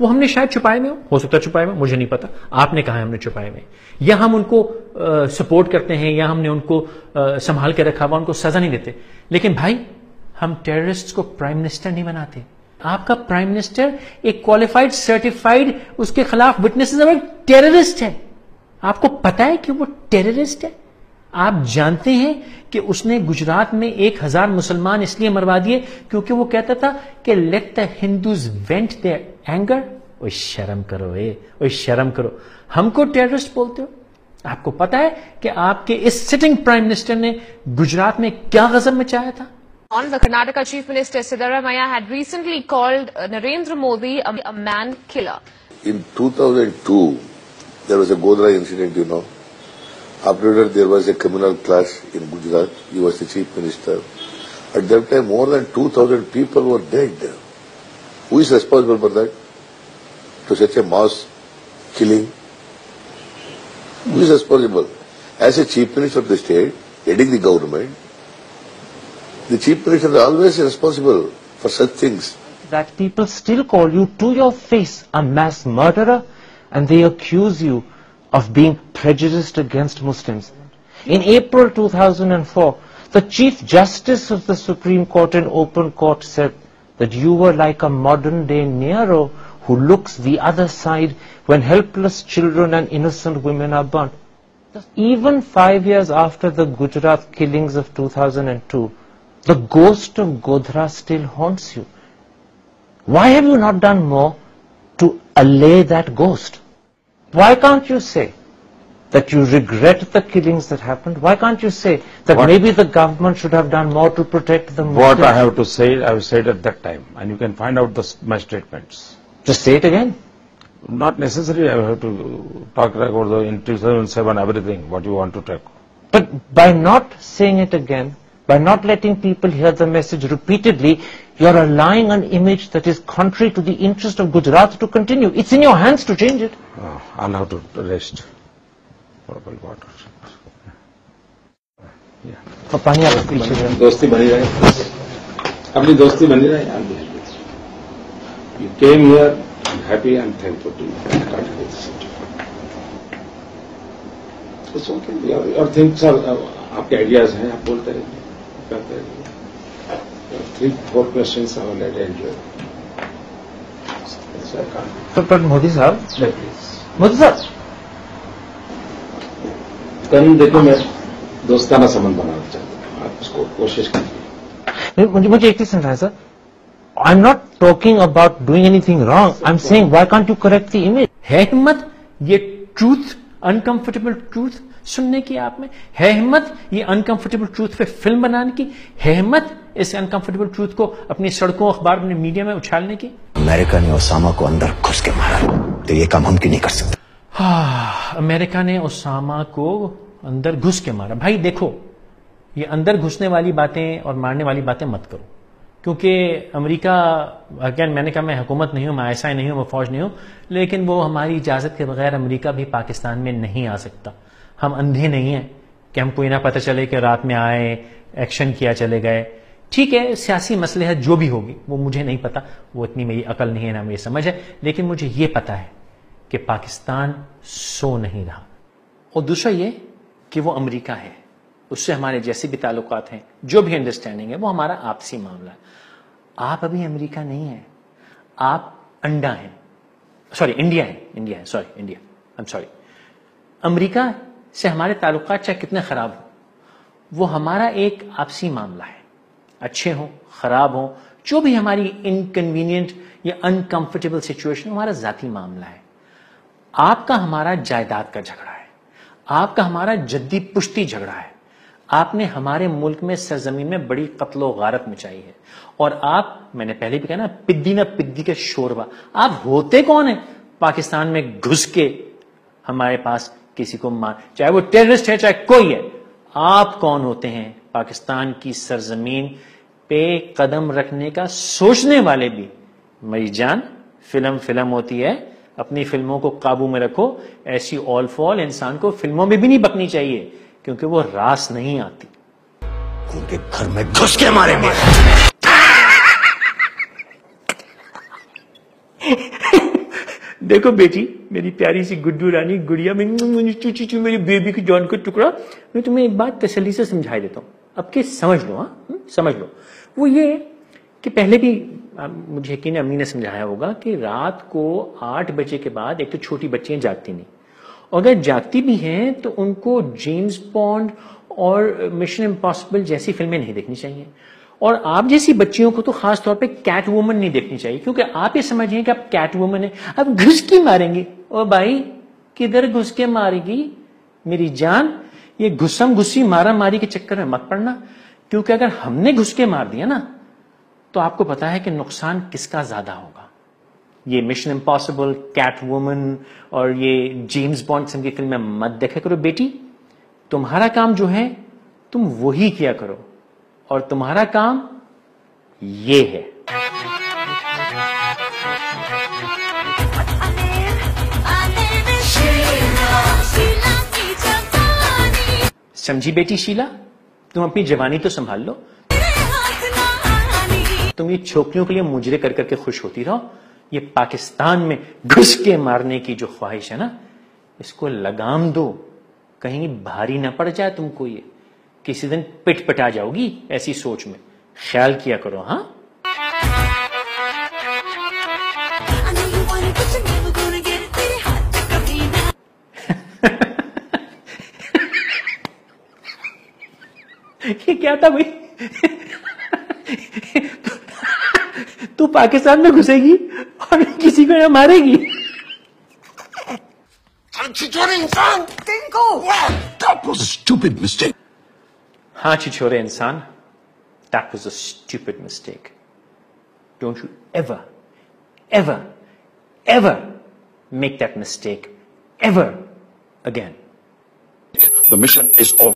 وہ ہم نے شاید چھپائے میں ہو سکتا ہے چھپائے میں، مجھے نہیں پتا، آپ نے کہا ہم نے چھپائے میں، یا ہم ان کو سپورٹ کرتے ہیں، یا ہم نے ان کو سنبھال کے رکھا ہوا، ان کو سزا نہیں دیتے. لیکن بھائی ہم ٹیررسٹ کو پرائم منسٹر نہیں بناتے. آپ کا پرائم منسٹر ایک کوالیفائڈ سرٹیفائڈ اس کے خلاف وٹنسز ٹیررسٹ ہے. آپ کو پتا ہے کہ وہ ٹیررسٹ ہے. آپ جانتے ہیں کہ اس نے گجرات میں 1000 مسلمان اس لیے مروا دیے کیونکہ وہ کہتا تھا کہ let the Hindus vent their anger. اوے شرم کرو، اوے شرم کرو، ہم کو ٹیررسٹ بولتے ہو. آپ کو پتا ہے کہ آپ کے اس سٹنگ پرائم منسٹر نے گجرات میں کیا غضب مچایا تھا؟ On the Karnataka Chief Minister Siddaramaiah had recently called Narendra Modi a man killer. In 2002, there was a Godhra incident, you know. After that, there was a communal clash in Gujarat. He was the Chief Minister. At that time, more than 2,000 people were dead. Who is responsible for that? To such a mass killing? Who is responsible? As a Chief Minister of the state, heading the government, the Chief Minister is always responsible for such things. That people still call you to your face a mass murderer, and they accuse you of being prejudiced against Muslims. In April 2004, the Chief Justice of the Supreme Court in open court said that you were like a modern-day Nero who looks the other side when helpless children and innocent women are burnt. Even 5 years after the Gujarat killings of 2002, the ghost of Godhra still haunts you. Why have you not done more to allay that ghost? Why can't you say that you regret the killings that happened? Why can't you say that maybe the government should have done more to protect the Muslims? What I have to say, I have said at that time, and you can find out my statements. Just say it again. Not necessary, I have to talk about the in 2007 everything, what you want to talk. But by not saying it again, by not letting people hear the message repeatedly, you are allowing an image that is contrary to the interest of Gujarat to continue. It's in your hands to change it. I'll have to rest. Purple water. اور پانی آپ کے پیچھے ہے. دوستی بنی رہے، اپنی دوستی بنی رہے. You came here, I'm happy and thankful to you. It's okay. Your things are, آپ کے آئیڈیاز ہیں، آپ بولتے رہیے، کرتے رہیے. 3-4 questions I will let you enjoy. پر مودی صاحب، مودی صاحب کل دیکھو میں دوستانہ سمجھ بنانا چاہتا ہوں، آپ اس کو کوشش کیجیے. مجھے ایک چیز سمجھائیں سر. I'm not talking about doing anything wrong. I'm saying why can't you correct the image? ہے ہمت یہ ٹروتھ، انکمفرٹیبل ٹروتھ سننے کی؟ آپ میں ہے ہمت یہ انکمفرٹیبل ٹروتھ پہ فلم بنانے کی؟ ہے ہمت اس انکمفرٹیبل ٹروتھ کو اپنی سڑکوں، اخبار، اپنے میڈیا میں اچھالنے کی؟ امریکہ نے اسامہ کو اندر گھس کے مارا تو یہ کام ہم کیوں نہیں کر سکتے؟ امریکہ نے اسامہ کو اندر گھس کے مارا. بھائی دیکھو، یہ اندر گھسنے والی باتیں اور مارنے والی باتیں مت کرو، کیونکہ امریکہ، اگین میں نے کہا میں حکومت نہیں ہوں، میں ISI نہیں ہوں، میں فوج نہیں ہوں، لیکن وہ ہماری اجازت کے بغیر امریکہ بھی پاکستان میں نہیں آ سکتا. ہم اندھے نہیں ہیں کہ ہم کوئی نہ پتہ چلے کہ رات میں آئے، ایکشن کیا، چلے گئے. ٹھیک ہے، سیاسی مصلحت جو بھی ہوگی وہ مجھے نہیں پتا، وہ اتنی میری عقل نہیں ہے، نہ میری سمجھ ہے، لیکن مجھے یہ پتا ہے کہ پاکستان سو نہیں رہا. اور دوسرا یہ کہ وہ امریکہ ہے، اس سے ہمارے جیسے بھی تعلقات ہیں، جو بھی انڈرسٹینڈنگ ہے، وہ ہمارا آپسی معاملہ ہے. آپ ابھی امریکہ نہیں ہیں، آپ انڈا ہیں، سوری انڈیا ہیں، انڈیا ہے، سوری انڈیا، امریکہ سے ہمارے تعلقات چاہے کتنے خراب ہوں، وہ ہمارا ایک آپسی معاملہ ہے. اچھے ہوں، خراب ہوں، جو بھی ہماری انکنوینئنٹ یا انکمفرٹیبل سچویشن، ہمارا ذاتی معاملہ ہے. آپ کا ہمارا جائیداد کا جھگڑا ہے، آپ کا ہمارا جدی پشتی جھگڑا ہے. آپ نے ہمارے ملک میں سرزمین میں بڑی قتل و غارت مچائی ہے، اور آپ، میں نے پہلے بھی کہا نا، پدی نہ پدی کے شوربا. آپ ہوتے کون ہیں پاکستان میں گھس کے ہمارے پاس کسی کو مار، چاہے وہ ٹیررسٹ ہے، چاہے کوئی ہے، آپ کون ہوتے ہیں پاکستان کی سرزمین پہ قدم رکھنے کا سوچنے والے بھی؟ میری جان، فلم ہوتی ہے، اپنی فلموں کو قابو میں رکھو. ایسی اول فال انسان کو فلموں میں بھی نہیں بکنی چاہیے، کیونکہ وہ راس نہیں آتی. ان کے گھر میں گھس کے ماریں گے. دیکھو بیٹی, میری پیاری سی گڈو رانی گڑیا میں میری بیبی کی جان کا ٹکڑا, میں تمہیں ایک بات تسلی سے سمجھا دیتا ہوں, اب کہ سمجھ لو, ہاں سمجھ لو. وہ یہ کہ پہلے بھی مجھے یقین امی نے سمجھایا ہوگا کہ رات کو 8 بجے کے بعد ایک تو چھوٹی بچیاں جاگتی نہیں, اور اگر جاگتی بھی ہیں تو ان کو جیمز بانڈ اور مشن امپاسبل جیسی فلمیں نہیں دیکھنی چاہیے, اور آپ جیسی بچیوں کو تو خاص طور پہ کیٹ وومن نہیں دیکھنی چاہیے, کیونکہ آپ یہ سمجھیں کہ آپ کیٹ وومن ہیں, اب گھس کی ماریں گے. او بھائی کدھر گھس کے مارے گی میری جان, یہ گھسم گھسی مارا ماری کے چکر میں مت پڑنا, کیونکہ اگر ہم نے گھس کے مار دیا نا تو آپ کو پتا ہے کہ نقصان کس کا زیادہ ہوگا. یہ مشن امپاسبل, کیٹ وومن اور یہ جیمز بانڈ قسم کی فلمیں مت دیکھا کرو بیٹی. تمہارا کام جو ہے تم وہی کیا کرو, اور تمہارا کام یہ ہے. سمجھی بیٹی شیلا, تم اپنی جوانی تو سنبھال لو. تم یہ چھوکریوں کے لیے مجرے کر کر کے خوش ہوتی رہو. یہ پاکستان میں گھس کے مارنے کی جو خواہش ہے نا, اس کو لگام دو, کہیں بھاری نہ پڑ جائے تم کو, یہ کسی دن پٹ پٹا جاؤ گی ایسی سوچ میں. خیال کیا کرو. ہاں یہ کیا تھا بھائی, تو پاکستان میں گھسے گی اور کسی کو نہ مارے گی. That was a stupid mistake. ہاں چھچورے انسان, that was a stupid mistake. Don't you ever, ever, ever make that mistake ever again. The mission is over.